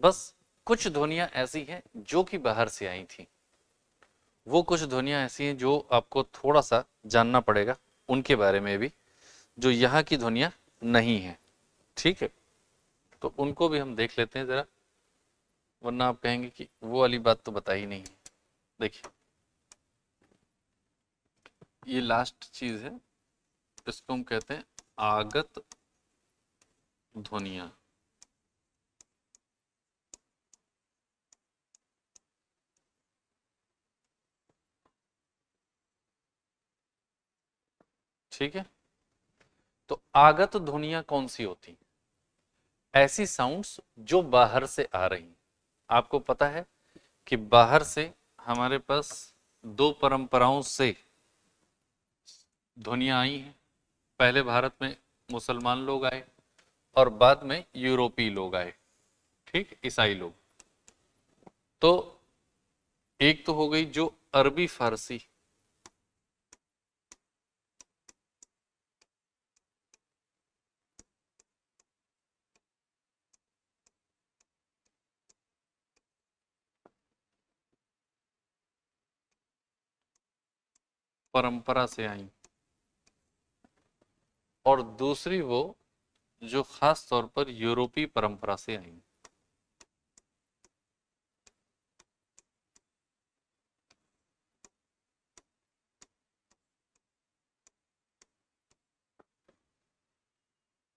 बस कुछ ध्वनियां ऐसी हैं जो कि बाहर से आई थी, वो कुछ ध्वनियां ऐसी हैं जो आपको थोड़ा सा जानना पड़ेगा उनके बारे में भी, जो यहाँ की ध्वनियां नहीं है। ठीक है, तो उनको भी हम देख लेते हैं जरा, वरना आप कहेंगे कि वो वाली बात तो बताई नहीं है। देखिए ये लास्ट चीज है, इसको हम कहते हैं आगत ध्वनियां। ठीक है, तो आगत ध्वनियां कौन सी होती? ऐसी साउंड्स जो बाहर से आ रही। आपको पता है कि बाहर से हमारे पास दो परंपराओं से ध्वनियां आई हैं। पहले भारत में मुसलमान लोग आए और बाद में यूरोपीय लोग आए, ठीक, ईसाई लोग। तो एक तो हो गई जो अरबी फारसी, परंपरा से आई, और दूसरी वो जो खास तौर पर यूरोपीय परंपरा से आई।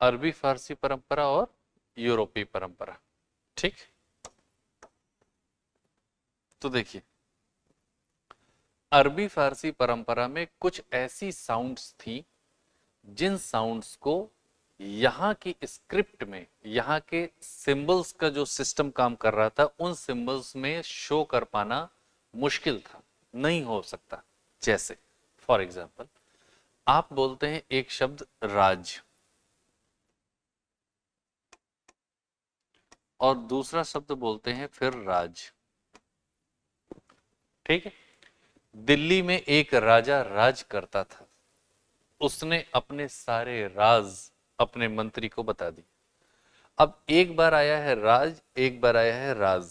अरबी फारसी परंपरा और यूरोपीय परंपरा। ठीक, तो देखिए अरबी फारसी परंपरा में कुछ ऐसी साउंड्स थी जिन साउंड्स को यहाँ की स्क्रिप्ट में, यहाँ के सिंबल्स का जो सिस्टम काम कर रहा था उन सिंबल्स में शो कर पाना मुश्किल था, नहीं हो सकता। जैसे फॉर एग्जाम्पल आप बोलते हैं एक शब्द राज, और दूसरा शब्द बोलते हैं फिर राज। ठीक है, दिल्ली में एक राजा राज करता था, उसने अपने सारे राज अपने मंत्री को बता दी। अब एक बार आया है राज, एक बार आया है राज।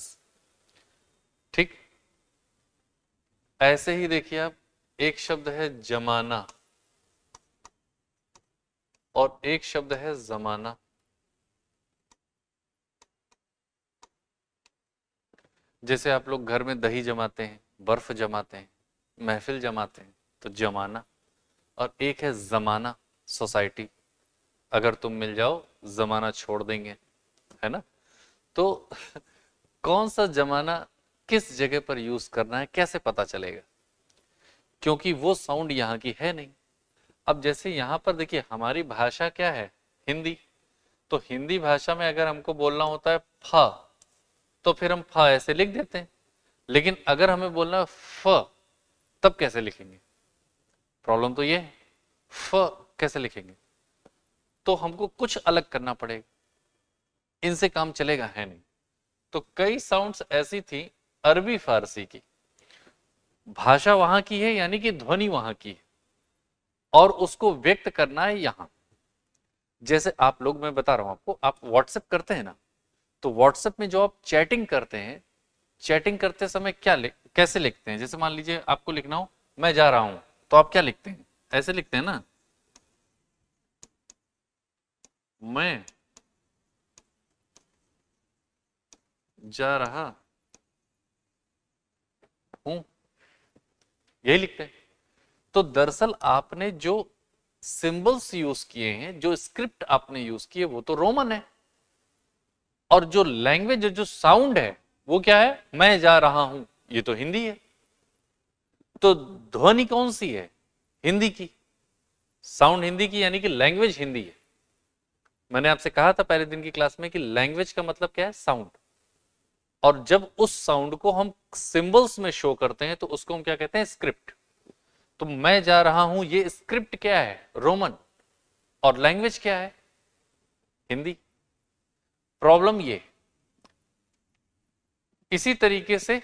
ठीक, ऐसे ही देखिए आप, एक शब्द है जमाना और एक शब्द है जमाना। जैसे आप लोग घर में दही जमाते हैं, बर्फ जमाते हैं, महफिल जमाते हैं, तो जमाना। और एक है जमाना, सोसाइटी, अगर तुम मिल जाओ जमाना छोड़ देंगे, है ना। तो कौन सा जमाना किस जगह पर यूज करना है कैसे पता चलेगा, क्योंकि वो साउंड यहाँ की है नहीं। अब जैसे यहाँ पर देखिए हमारी भाषा क्या है, हिंदी, तो हिंदी भाषा में अगर हमको बोलना होता है फ, तो फिर हम फ ऐसे लिख देते हैं। लेकिन अगर हमें बोलना है फ, तब कैसे लिखेंगे? प्रॉब्लम तो ये है, फ कैसे लिखेंगे? तो हमको कुछ अलग करना पड़ेगा, इनसे काम चलेगा है नहीं। तो कई साउंड्स ऐसी थी अरबी फारसी की, भाषा वहां की है यानी कि ध्वनि वहां की है, और उसको व्यक्त करना है यहां। जैसे आप लोग, मैं बता रहा हूं आपको, आप व्हाट्सएप करते हैं ना, तो व्हाट्सएप में जो आप चैटिंग करते हैं, चैटिंग करते समय कैसे लिखते हैं? जैसे मान लीजिए आपको लिखना हो मैं जा रहा हूं, तो आप क्या लिखते हैं? ऐसे लिखते हैं ना, मैं जा रहा हूं, यही लिखते हैं। तो दरअसल आपने जो सिंबल्स यूज किए हैं, जो स्क्रिप्ट आपने यूज की है, वो तो रोमन है, और जो लैंग्वेज, जो साउंड है वो क्या है, मैं जा रहा हूं, ये तो हिंदी है। तो ध्वनि कौन सी है? हिंदी की, साउंड हिंदी की, यानी कि लैंग्वेज हिंदी है। मैंने आपसे कहा था पहले दिन की क्लास में कि लैंग्वेज का मतलब क्या है, साउंड। और जब उस साउंड को हम सिंबल्स में शो करते हैं तो उसको हम क्या कहते हैं, स्क्रिप्ट। तो मैं जा रहा हूं, ये स्क्रिप्ट क्या है, रोमन, और लैंग्वेज क्या है, हिंदी। प्रॉब्लम ये, इसी तरीके से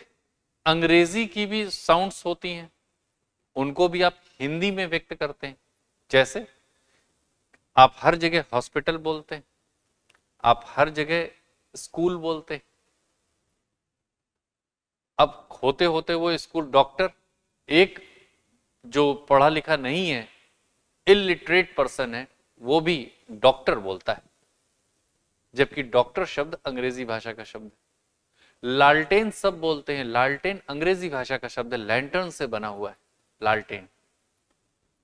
अंग्रेजी की भी साउंड्स होती हैं, उनको भी आप हिंदी में व्यक्त करते हैं। जैसे आप हर जगह हॉस्पिटल बोलते हैं, आप हर जगह स्कूल बोलते हैं, अब होते होते वो स्कूल डॉक्टर, एक जो पढ़ा लिखा नहीं है, इलिटरेट पर्सन है, वो भी डॉक्टर बोलता है, जबकि डॉक्टर शब्द अंग्रेजी भाषा का शब्द है। लालटेन सब बोलते हैं, लालटेन अंग्रेजी भाषा का शब्द है, लैंटर्न से बना हुआ है, लालटेन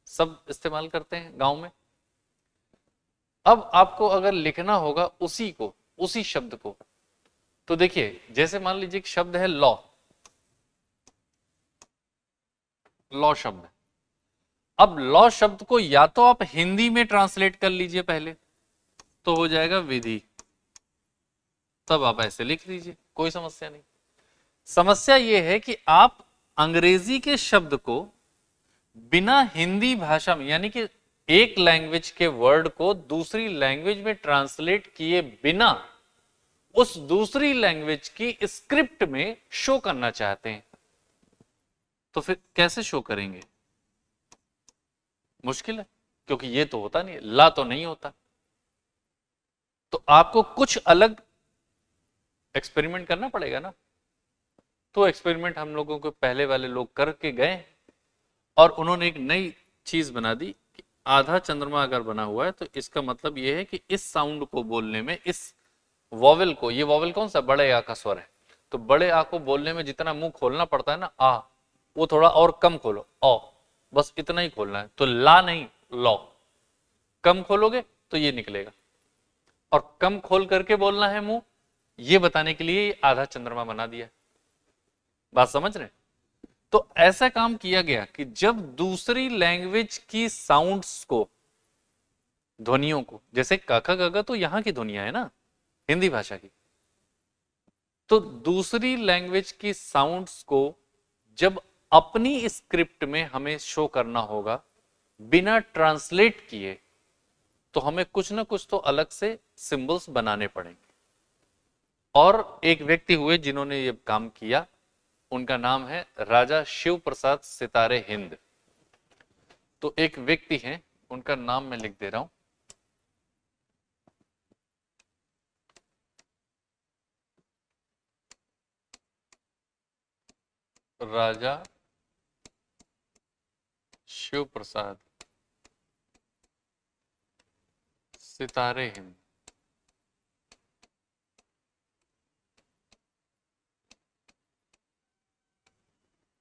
सब इस्तेमाल करते हैं गांव में। अब आपको अगर लिखना होगा उसी को, उसी शब्द को, तो देखिए जैसे मान लीजिए एक शब्द है लॉ, लॉ शब्द। अब लॉ शब्द को या तो आप हिंदी में ट्रांसलेट कर लीजिए पहले, तो हो जाएगा विधि, तब आप ऐसे लिख लीजिए, कोई समस्या नहीं। समस्या यह है कि आप अंग्रेजी के शब्द को बिना हिंदी भाषा में, यानी कि एक लैंग्वेज के वर्ड को दूसरी लैंग्वेज में ट्रांसलेट किए बिना उस दूसरी लैंग्वेज की स्क्रिप्ट में शो करना चाहते हैं, तो फिर कैसे शो करेंगे? मुश्किल है, क्योंकि ये तो होता नहीं, ला तो नहीं होता। तो आपको कुछ अलग एक्सपेरिमेंट करना पड़ेगा ना। तो एक्सपेरिमेंट हम लोगों को पहले वाले लोग करके गए, और उन्होंने एक नई चीज बना दी कि आधा चंद्रमा अगर बना हुआ है तो इसका मतलब यह है कि इस साउंड को बोलने में, इस वॉवेल को, ये वॉवेल कौन सा, बड़े आ का स्वर है, तो बड़े आ को बोलने में जितना मुंह खोलना पड़ता है ना, आ, वो थोड़ा और कम खोलो, ओ, बस इतना ही खोलना है। तो ला नहीं, लॉ। कम खोलोगे तो ये निकलेगा, और कम खोल करके बोलना है मुंह, ये बताने के लिए आधा चंद्रमा बना दिया। बात समझ रहे? तो ऐसा काम किया गया कि जब दूसरी लैंग्वेज की साउंड्स को, ध्वनियों को, जैसे काका गागा तो यहां की ध्वनिया है ना, हिंदी भाषा की, तो दूसरी लैंग्वेज की साउंड्स को जब अपनी स्क्रिप्ट में हमें शो करना होगा बिना ट्रांसलेट किए, तो हमें कुछ ना कुछ तो अलग से सिंबल्स बनाने पड़ेंगे। और एक व्यक्ति हुए जिन्होंने ये काम किया, उनका नाम है राजा शिव प्रसाद सितारे हिंद। तो एक व्यक्ति हैं, उनका नाम मैं लिख दे रहा हूं, राजा शिव प्रसाद सितारे हिंद।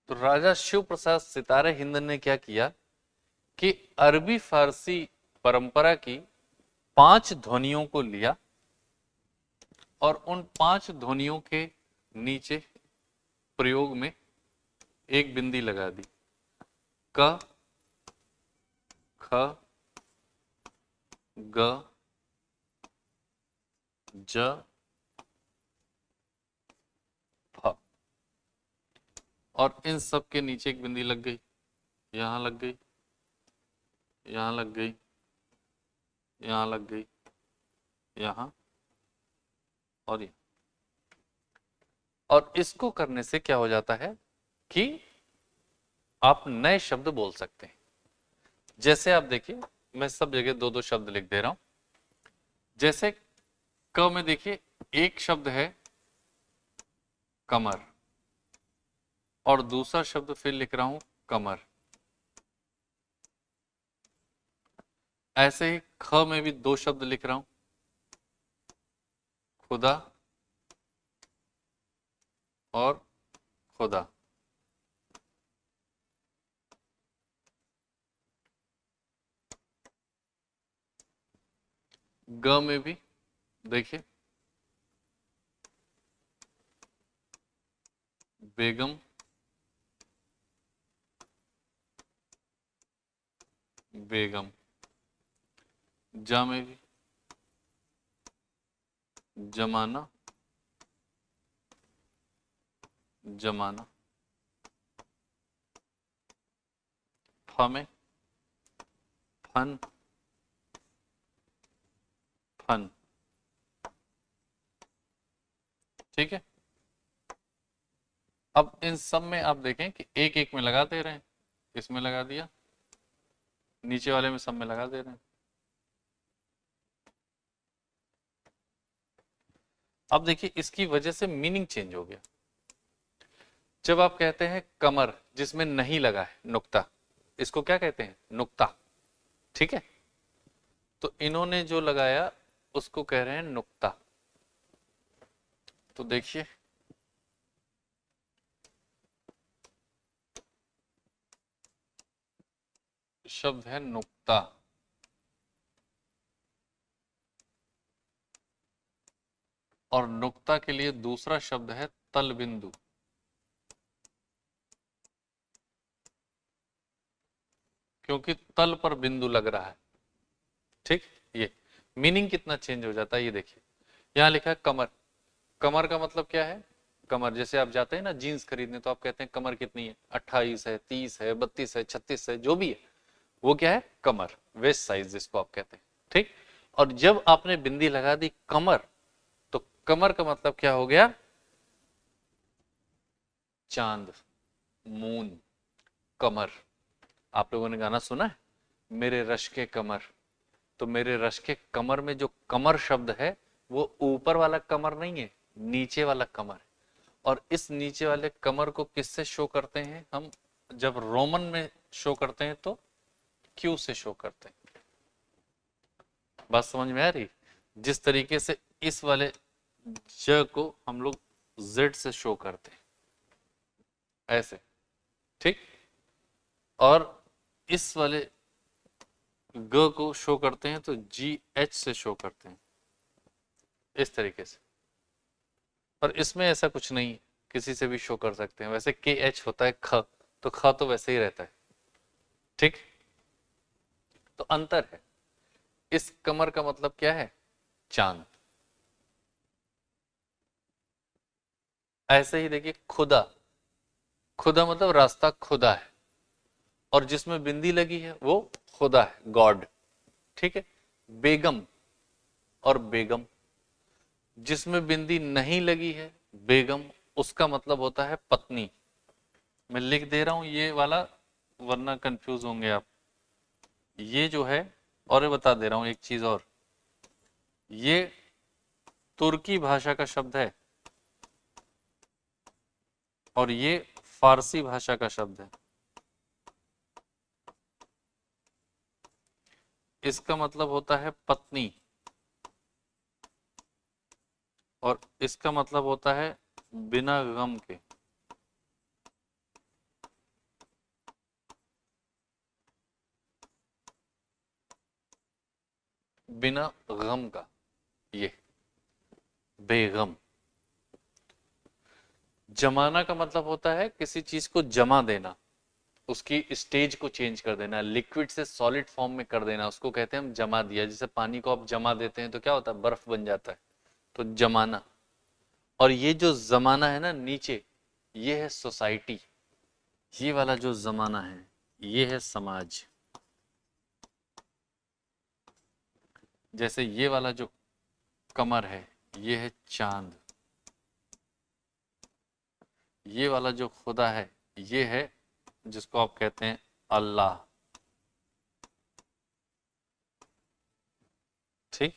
तो राजा शिव प्रसाद सितारे हिंद ने क्या किया कि अरबी फारसी परंपरा की 5 ध्वनियों को लिया और उन 5 ध्वनियों के नीचे प्रयोग में एक बिंदी लगा दी, क, ख, ग, ज, फ, और इन सब के नीचे एक बिंदी लग गई, यहां लग गई, यहां लग गई, यहां लग गई, यहां और यहां। और इसको करने से क्या हो जाता है कि आप नए शब्द बोल सकते हैं। जैसे आप देखिए, मैं सब जगह 2-2 शब्द लिख दे रहा हूं। जैसे क में देखिए एक शब्द है कमर, और दूसरा शब्द फिर लिख रहा हूं कमर। ऐसे ही ख में भी 2 शब्द लिख रहा हूं, खुदा और खुदा। ग में भी देखिए बेगम, बेगम। जा में भी जमाना, जमाना। फ में फन, फन। ठीक है। अब इन सब में आप देखें कि एक एक में लगा दे रहे हैं, इसमें लगा दिया, नीचे वाले में सब में लगा दे रहे हैं। अब देखिए इसकी वजह से मीनिंग चेंज हो गया। जब आप कहते हैं कमर जिसमें नहीं लगा है नुक्ता, इसको क्या कहते हैं? नुक्ता। ठीक है, तो इन्होंने जो लगाया उसको कह रहे हैं नुक्ता। तो देखिए, शब्द है नुक्ता, और नुक्ता के लिए दूसरा शब्द है तल बिंदु। क्योंकि तल पर बिंदु लग रहा है। ठीक, ये मीनिंग कितना चेंज हो जाता है, ये देखिए। यहां लिखा है कमर। कमर का मतलब क्या है? कमर, जैसे आप जाते हैं ना जीन्स खरीदने, तो आप कहते हैं कमर कितनी है? 28 है, 30 है, 32 है, 36 है, जो भी है वो क्या है? कमर, वेस्ट साइज जिसको आप कहते हैं। ठीक, और जब आपने बिंदी लगा दी कमर, तो कमर का मतलब क्या हो गया? चांद, मून, कमर। आप लोगों ने गाना सुना है, मेरे रश के कमर? तो मेरे रश के कमर में जो कमर शब्द है वो ऊपर वाला कमर नहीं है, नीचे वाला कमर है। और इस नीचे वाले कमर को किससे शो करते हैं हम? जब रोमन में शो करते हैं तो क्यू से शो करते हैं। बात समझ में आ रही? जिस तरीके से इस वाले ज को हम लोग जेड से शो करते हैं, ऐसे। ठीक, और इस वाले ग को शो करते हैं तो जी एच से शो करते हैं, इस तरीके से। और इसमें ऐसा कुछ नहीं है, किसी से भी शो कर सकते हैं। वैसे के एच होता है ख, तो ख तो वैसे ही रहता है। ठीक, तो अंतर है। इस कमर का मतलब क्या है? चांद। ऐसे ही देखिए खुदा। खुदा मतलब रास्ता खुदा है, और जिसमें बिंदी लगी है वो खुदा है, गॉड। ठीक है, बेगम और बेगम, जिसमें बिंदी नहीं लगी है बेगम, उसका मतलब होता है पत्नी। मैं लिख दे रहा हूं ये वाला, वरना कंफ्यूज होंगे आप। ये जो है, और ये बता दे रहा हूं एक चीज और, ये तुर्की भाषा का शब्द है और ये फारसी भाषा का शब्द है। इसका मतलब होता है पत्नी, और इसका मतलब होता है बिना गम के। बिना गम का, ये बेगम। जमाना का मतलब होता है किसी चीज को जमा देना, उसकी स्टेज को चेंज कर देना, लिक्विड से सॉलिड फॉर्म में कर देना, उसको कहते हैं हम जमा दिया। जैसे पानी को आप जमा देते हैं तो क्या होता है? बर्फ बन जाता है, तो जमाना। और ये जो जमाना है ना नीचे, ये है सोसाइटी। ये वाला जो जमाना है ये है समाज। जैसे ये वाला जो कमर है ये है चांद, ये वाला जो खुदा है ये है जिसको आप कहते हैं अल्लाह। ठीक,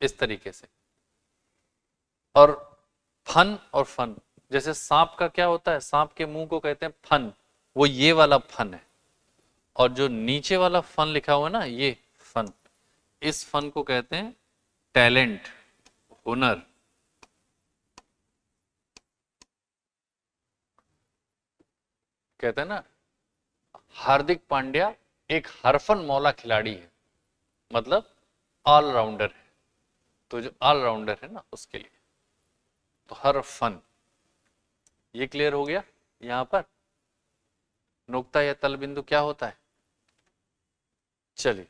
इस तरीके से। और फन और फन, जैसे सांप का क्या होता है? सांप के मुंह को कहते हैं फन, वो ये वाला फन है। और जो नीचे वाला फन लिखा हुआ है ना, ये फन, इस फन को कहते हैं टैलेंट, हुनर। कहते हैं ना, हार्दिक पांड्या एक हरफन मौला खिलाड़ी है, मतलब ऑलराउंडर है। तो जो ऑलराउंडर है ना उसके लिए, तो हर फन। ये क्लियर हो गया? यहां पर नुक्ता या तल बिंदु क्या होता है? चलिए,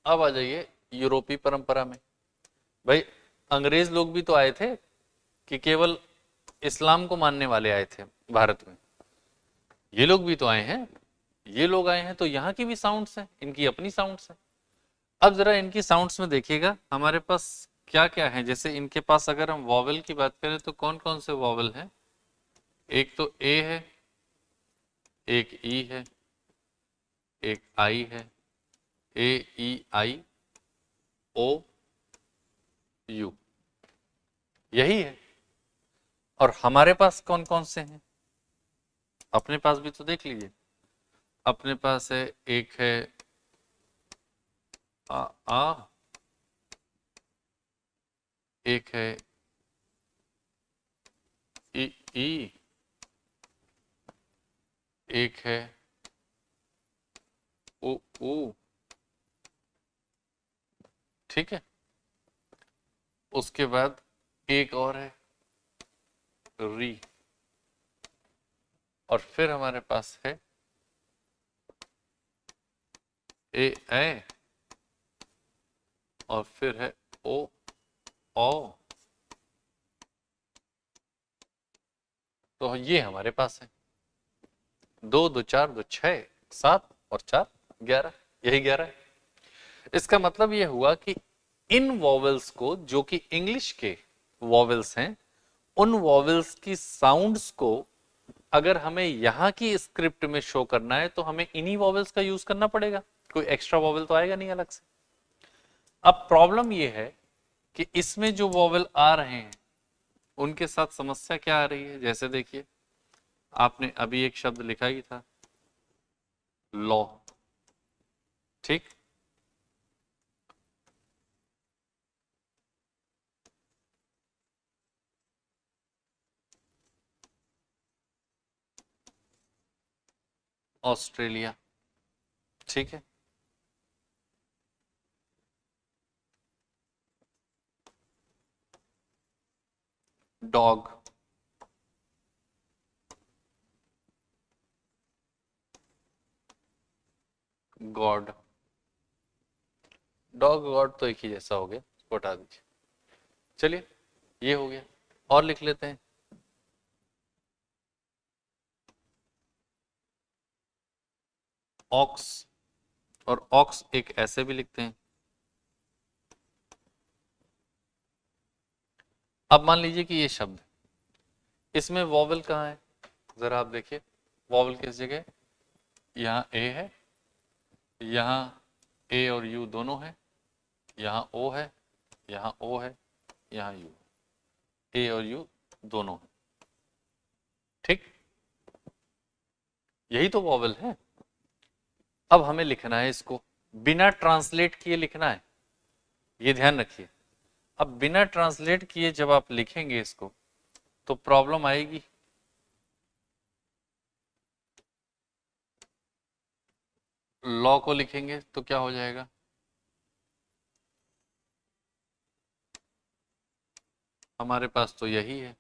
अब आ जाइए यूरोपीय परंपरा में। भाई, अंग्रेज लोग भी तो आए थे कि केवल इस्लाम को मानने वाले आए थे भारत में? ये लोग भी तो आए हैं। ये लोग आए हैं तो यहाँ की भी साउंड्स हैं, इनकी अपनी साउंड्स हैं। अब जरा इनकी साउंड्स में देखिएगा हमारे पास क्या क्या है। जैसे इनके पास अगर हम वॉवेल की बात करें तो कौन कौन से वॉवेल हैं? एक तो ए है, एक ई है, एक आई है, ए ई आई ओ यू, यही है। और हमारे पास कौन कौन से हैं, अपने पास भी तो देख लीजिए। अपने पास है, एक है आ, एक है ई, एक है उ, ठीक है। उसके बाद एक और है री, और फिर हमारे पास है ए, और फिर है ओ, तो ये हमारे पास है। 2 2 4 2 6 7 और 4 11, यही 11 है। इसका मतलब ये हुआ कि इन वॉवेल्स को, जो कि इंग्लिश के वॉवेल्स हैं, उन वॉवेल्स की साउंड्स को अगर हमें यहाँ की स्क्रिप्ट में शो करना है तो हमें इन्हीं वॉवेल्स का यूज करना पड़ेगा, कोई एक्स्ट्रा वॉवेल तो आएगा नहीं अलग से। अब प्रॉब्लम ये है कि इसमें जो वॉवेल आ रहे हैं उनके साथ समस्या क्या आ रही है। जैसे देखिए, आपने अभी एक शब्द लिखा ही था, लॉ, ठीक। ऑस्ट्रेलिया, ठीक है। डॉग, गॉड, डॉग गॉड तो एक ही जैसा हो गया, इसको हटा दीजिए। चलिए, ये हो गया। और लिख लेते हैं, ऑक्स, और ऑक्स एक ऐसे भी लिखते हैं। अब मान लीजिए कि ये शब्द, इसमें वॉवेल कहाँ है, जरा आप देखिए। वॉवेल किस जगह, यहाँ ए है, यहाँ ए और यू दोनों है, यहाँ ओ है, यहाँ ओ है, यहाँ यू, ए और यू दोनों है, ठीक। यही तो वॉवेल है। अब हमें लिखना है इसको, बिना ट्रांसलेट किए लिखना है, ये ध्यान रखिए। अब बिना ट्रांसलेट किए जब आप लिखेंगे इसको तो प्रॉब्लम आएगी। लॉ को लिखेंगे तो क्या हो जाएगा, हमारे पास तो यही है।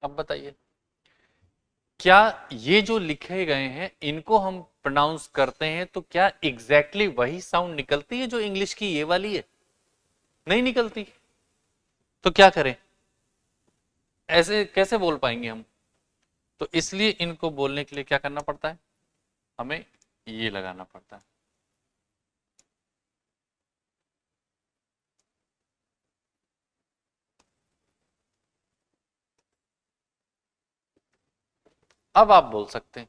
अब बताइए, क्या ये जो लिखे गए हैं इनको हम प्रोनाउंस करते हैं तो क्या एग्जैक्टली वही साउंड निकलती है जो इंग्लिश की ये वाली है? नहीं निकलती। तो क्या करें, ऐसे कैसे बोल पाएंगे हम? तो इसलिए इनको बोलने के लिए क्या करना पड़ता है, हमें ये लगाना पड़ता है। अब आप बोल सकते हैं,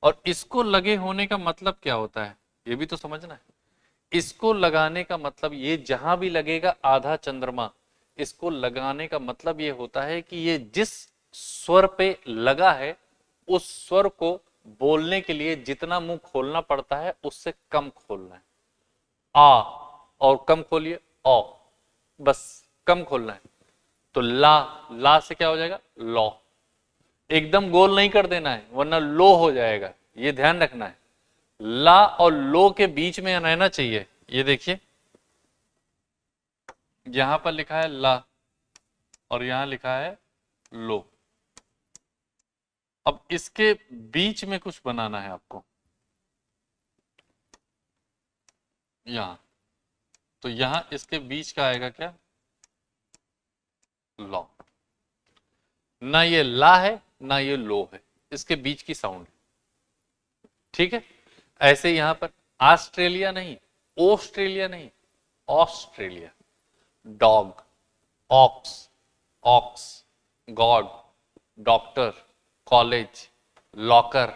और इसको लगे होने का मतलब क्या होता है ये भी तो समझना है। इसको लगाने का मतलब, ये जहां भी लगेगा आधा चंद्रमा, इसको लगाने का मतलब ये होता है कि ये जिस स्वर पे लगा है उस स्वर को बोलने के लिए जितना मुंह खोलना पड़ता है उससे कम खोलना है। आ, और कम खोलिए ओ, बस कम खोलना है। तो ला, ला से क्या हो जाएगा, लॉ। एकदम गोल नहीं कर देना है वरना लो हो जाएगा, ये ध्यान रखना है। ला और लो के बीच में रहना चाहिए। ये देखिए, यहां पर लिखा है ला और यहां लिखा है लो। अब इसके बीच में कुछ बनाना है आपको, यहां तो यहां इसके बीच का आएगा क्या? लॉ। ना ये ला है ना ये लो है, इसके बीच की साउंड है। ठीक है। ऐसे यहां पर ऑस्ट्रेलिया नहीं, ऑस्ट्रेलिया नहीं, Australia. Dog, ox, ox, god, doctor, college, locker.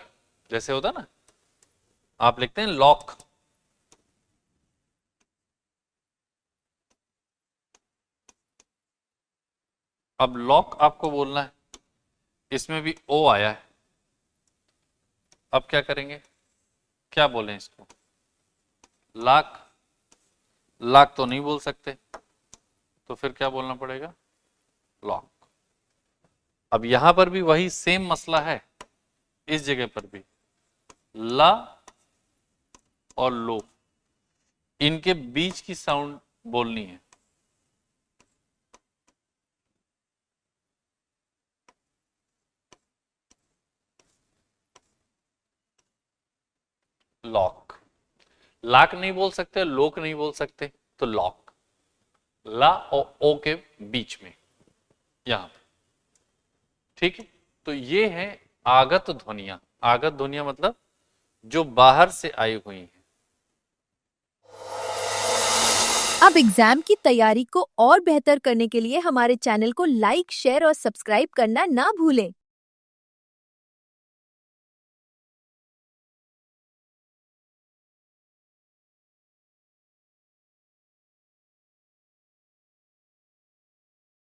जैसे होता ना, आप लिखते हैं लॉक, अब लॉक आपको बोलना है, इसमें भी ओ आया है। अब क्या करेंगे, क्या बोलें इसको? लाख, लाख तो नहीं बोल सकते, तो फिर क्या बोलना पड़ेगा? लॉक। अब यहां पर भी वही सेम मसला है, इस जगह पर भी ला और लो, इनके बीच की साउंड बोलनी है। लॉक, लाक नहीं बोल सकते, लोक नहीं बोल सकते, तो लॉक। ला और ओ के बीच में, यहां पे। ठीक है। तो ये है आगत ध्वनियां। आगत ध्वनियां मतलब जो बाहर से आई हुई हैं। अब एग्जाम की तैयारी को और बेहतर करने के लिए हमारे चैनल को लाइक, शेयर और सब्सक्राइब करना ना भूलें।